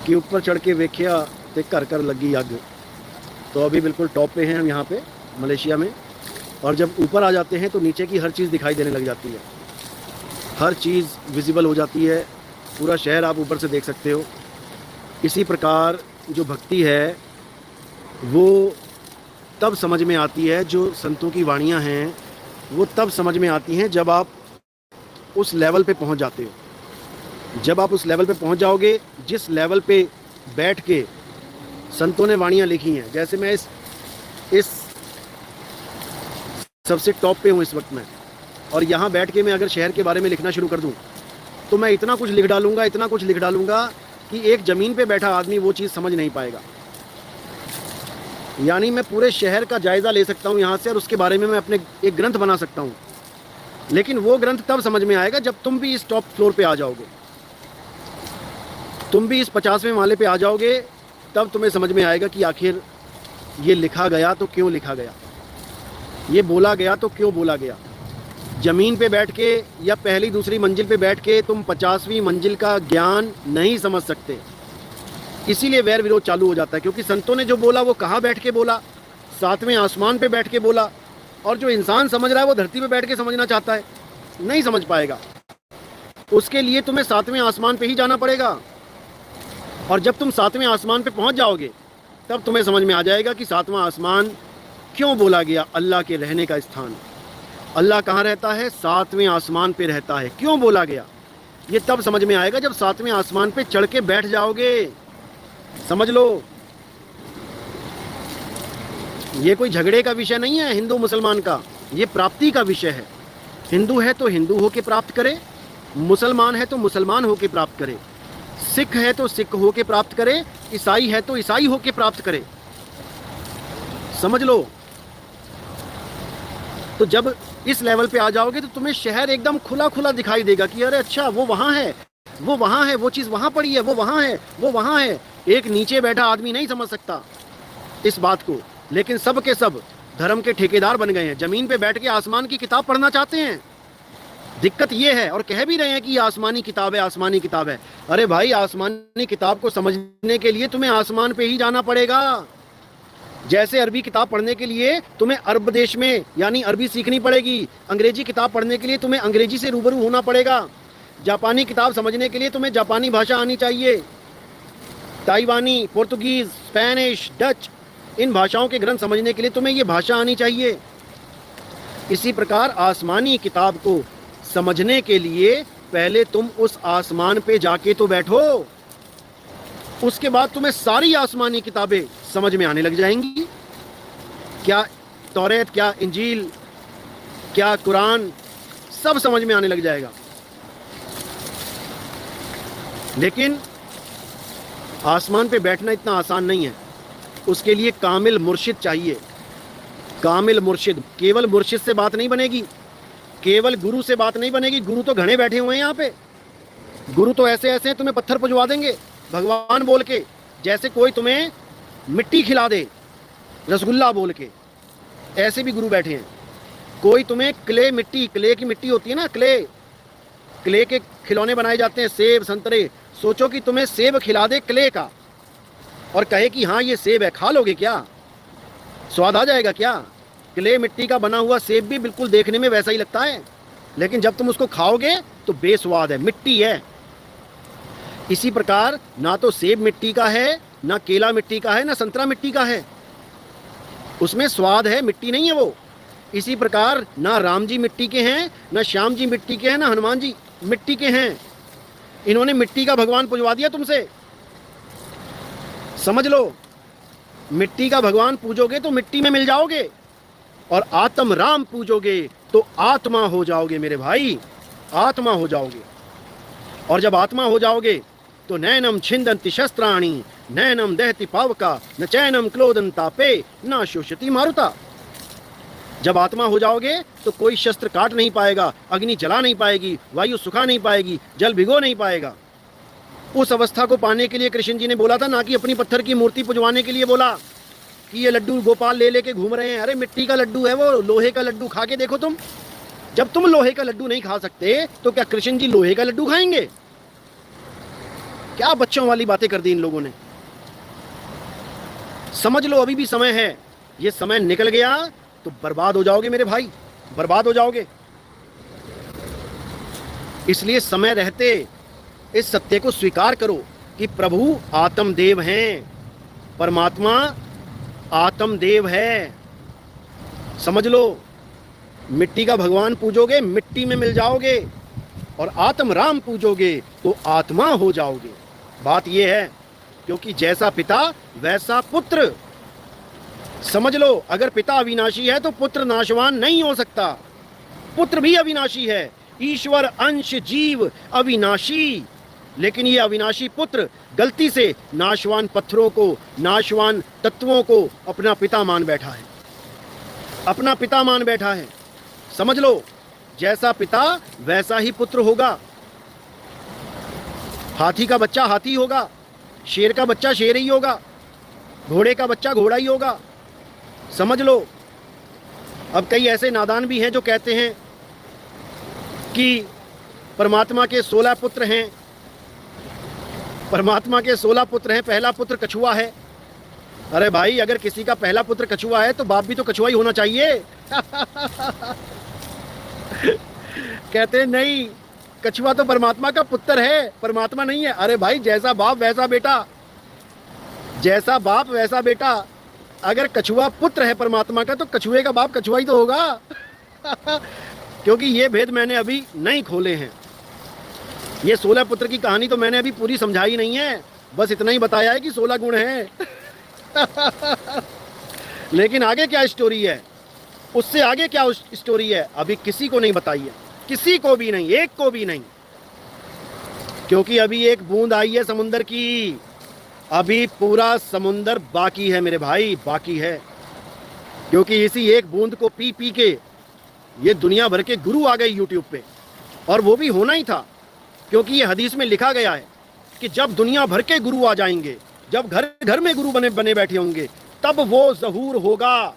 कि ऊपर चढ़ के वेख्या ते घर घर लगी अग। तो अभी बिल्कुल टॉप पे हैं हम यहाँ पे मलेशिया में। और जब ऊपर आ जाते हैं तो नीचे की हर चीज़ दिखाई देने लग जाती है, हर चीज़ विजिबल हो जाती है, पूरा शहर आप ऊपर से देख सकते हो। इसी प्रकार जो भक्ति है वो तब समझ में आती है, जो संतों की वाणियाँ हैं वो तब समझ में आती हैं जब आप उस लेवल पे पहुंच जाते हो। जब आप उस लेवल पे पहुंच जाओगे जिस लेवल पे बैठ के संतों ने वाणियाँ लिखी हैं, जैसे मैं इस सबसे टॉप पे हूँ इस वक्त में, और यहाँ बैठ के मैं अगर शहर के बारे में लिखना शुरू कर दूँ तो मैं इतना कुछ लिख डालूंगा, इतना कुछ लिख डालूंगा कि एक ज़मीन पे बैठा आदमी वो चीज़ समझ नहीं पाएगा। यानी मैं पूरे शहर का जायज़ा ले सकता हूँ यहाँ से, और उसके बारे में मैं अपने एक ग्रंथ बना सकता हूँ। लेकिन वो ग्रंथ तब समझ में आएगा जब तुम भी इस टॉप फ्लोर पे आ जाओगे, तुम भी इस 50वें माले पे आ जाओगे, तब तुम्हें समझ में आएगा कि आखिर ये लिखा गया तो क्यों लिखा गया, ये बोला गया तो क्यों बोला गया। ज़मीन पे बैठ के या पहली दूसरी मंजिल पे बैठ के तुम 50वीं मंजिल का ज्ञान नहीं समझ सकते। इसीलिए वैर विरोध चालू हो जाता है, क्योंकि संतों ने जो बोला वो कहाँ बैठ के बोला, 7वें आसमान पे बैठ के बोला। और जो इंसान समझ रहा है वो धरती पे बैठ के समझना चाहता है, नहीं समझ पाएगा। उसके लिए तुम्हें 7वें आसमान पे ही जाना पड़ेगा। और जब तुम 7वें आसमान पे पहुंच जाओगे तब तुम्हें समझ में आ जाएगा कि 7वां आसमान क्यों बोला गया, अल्लाह के रहने का स्थान। अल्लाह कहाँ रहता है? 7वें आसमान पे रहता है। क्यों बोला गया ये तब समझ में आएगा जब 7वें आसमान पे चढ़ के बैठ जाओगे। समझ लो, ये कोई झगड़े का विषय नहीं है हिंदू मुसलमान का, ये प्राप्ति का विषय है। हिंदू है तो हिंदू होके प्राप्त करे, मुसलमान है तो मुसलमान होके प्राप्त करे, सिख है तो सिख होके प्राप्त करे, ईसाई है तो ईसाई होके प्राप्त करे। समझ लो। तो जब इस लेवल पे आ जाओगे तो तुम्हें शहर एकदम खुला खुला दिखाई देगा कि अरे अच्छा वो वहाँ है, वो वहाँ है, वो चीज़ वहाँ पड़ी है, वो वहाँ है, वो वहाँ है। एक नीचे बैठा आदमी नहीं समझ सकता इस बात को, लेकिन सब के सब धर्म के ठेकेदार बन गए हैं। ज़मीन पे बैठ के आसमान की किताब पढ़ना चाहते हैं। दिक्कत ये है, और कह भी रहे हैं कि ये आसमानी किताब है, आसमानी किताब है। अरे भाई, आसमानी किताब को समझने के लिए तुम्हें आसमान पे ही जाना पड़ेगा। जैसे अरबी किताब पढ़ने के लिए तुम्हें अरब देश में यानी अरबी सीखनी पड़ेगी, अंग्रेजी किताब पढ़ने के लिए तुम्हें अंग्रेजी से रूबरू होना पड़ेगा, जापानी किताब समझने के लिए तुम्हें जापानी भाषा आनी चाहिए, ताइवानी, पुर्तगीज, स्पेनिश, डच, इन भाषाओं के ग्रंथ समझने के लिए तुम्हें ये भाषा आनी चाहिए। इसी प्रकार आसमानी किताब को समझने के लिए पहले तुम उस आसमान पे जाके तो बैठो, उसके बाद तुम्हें सारी आसमानी किताबें समझ में आने लग जाएंगी। क्या तौरेत, क्या इंजील, क्या कुरान, सब समझ में आने लग जाएगा। लेकिन आसमान पे बैठना इतना आसान नहीं है, उसके लिए कामिल मुर्शिद चाहिए। कामिल मुर्शिद, केवल मुर्शिद से बात नहीं बनेगी, केवल गुरु से बात नहीं बनेगी। गुरु तो घने बैठे हुए हैं यहाँ पे, गुरु तो ऐसे ऐसे हैं तुम्हें पत्थर पहुंचवा देंगे भगवान बोल के। जैसे कोई तुम्हें मिट्टी खिला दे रसगुल्ला बोल के, ऐसे भी गुरु बैठे हैं। कोई तुम्हें क्ले मिट्टी, क्ले की मिट्टी होती है ना, क्ले के खिलौने बनाए जाते हैं, सेब, संतरे। सोचो कि तुम्हें सेब खिला दे क्ले का और कहे कि हाँ ये सेब है, खा लोगे क्या? स्वाद आ जाएगा क्या? क्ले मिट्टी का बना हुआ सेब भी बिल्कुल देखने में वैसा ही लगता है, लेकिन जब तुम उसको खाओगे तो बेस्वाद है, मिट्टी है। इसी प्रकार ना तो सेब मिट्टी का है, ना केला मिट्टी का है, ना संतरा मिट्टी का है, उसमें स्वाद है, मिट्टी नहीं है वो। इसी प्रकार ना राम जी मिट्टी के हैं, ना श्याम जी मिट्टी के हैं, ना हनुमान जी मिट्टी के हैं। इन्होंने मिट्टी का भगवान पुजवा दिया तुमसे। समझ लो, मिट्टी का भगवान पूजोगे तो मिट्टी में मिल जाओगे, और आत्म राम पूजोगे तो आत्मा हो जाओगे मेरे भाई, आत्मा हो जाओगे। और जब आत्मा हो जाओगे तो नैनम छिंदंति शस्त्राणि, नैनम दहति पावका, न चैनम क्लोदन तापे, न शोषति मारुता। जब आत्मा हो जाओगे तो कोई शस्त्र काट नहीं पाएगा, अग्नि जला नहीं पाएगी, वायु सुखा नहीं पाएगी, जल भिगो नहीं पाएगा। उस अवस्था को पाने के लिए कृष्ण जी ने बोला था, ना कि अपनी पत्थर की मूर्ति पुजवाने के लिए बोला कि ये लड्डू गोपाल ले लेके घूम रहे हैं। अरे मिट्टी का लड्डू है वो, लोहे का लड्डू खा के देखो तुम। जब तुम लोहे का लड्डू नहीं खा सकते तो क्या कृष्ण जी लोहे का लड्डू खाएंगे? क्या बच्चों वाली बातें कर दी इन लोगों ने। समझ लो अभी भी समय है, ये समय निकल गया तो बर्बाद हो जाओगे मेरे भाई, बर्बाद हो जाओगे। इसलिए समय रहते इस सत्य को स्वीकार करो कि प्रभु आत्मदेव हैं, परमात्मा आत्मदेव है। समझ लो, मिट्टी का भगवान पूजोगे मिट्टी में मिल जाओगे, और आत्म राम पूजोगे तो आत्मा हो जाओगे। बात यह है, क्योंकि जैसा पिता वैसा पुत्र। समझ लो, अगर पिता अविनाशी है तो पुत्र नाशवान नहीं हो सकता, पुत्र भी अविनाशी है। ईश्वर अंश जीव अविनाशी, लेकिन ये अविनाशी पुत्र गलती से नाशवान पत्थरों को, नाशवान तत्वों को अपना पिता मान बैठा है, अपना पिता मान बैठा है। समझ लो, जैसा पिता वैसा ही पुत्र होगा। हाथी का बच्चा हाथी होगा, शेर का बच्चा शेर ही होगा, घोड़े का बच्चा घोड़ा ही होगा। समझ लो। अब कई ऐसे नादान भी हैं जो कहते हैं कि परमात्मा के 16 पुत्र हैं, परमात्मा के 16 पुत्र हैं, पहला पुत्र कछुआ है। अरे भाई, अगर किसी का पहला पुत्र कछुआ है तो बाप भी तो कछुआ ही होना चाहिए। कहते हैं नहीं, कछुआ तो परमात्मा का पुत्र है, परमात्मा नहीं है। अरे भाई, जैसा बाप वैसा बेटा, जैसा बाप वैसा बेटा। अगर कछुआ पुत्र है परमात्मा का तो कछुए का बाप कछुआ ही तो होगा। क्योंकि ये भेद मैंने अभी नहीं खोले हैं। ये 16 पुत्र की कहानी तो मैंने अभी पूरी समझाई नहीं है, बस इतना ही बताया है कि 16 गुण हैं। लेकिन आगे क्या स्टोरी है, उससे आगे क्या स्टोरी है, अभी किसी को नहीं बताई है, किसी को भी नहीं, एक को भी नहीं। क्योंकि अभी एक बूंद आई है समुंदर की, अभी पूरा समुंदर बाकी है मेरे भाई, बाकी है। क्योंकि इसी एक बूंद को पी पी के ये दुनिया भर के गुरु आ गए यूट्यूब पे, और वो भी होना ही था। क्योंकि ये हदीस में लिखा गया है कि जब दुनिया भर के गुरु आ जाएंगे, जब घर घर में गुरु बने बैठे होंगे, तब वो ज़हूर होगा।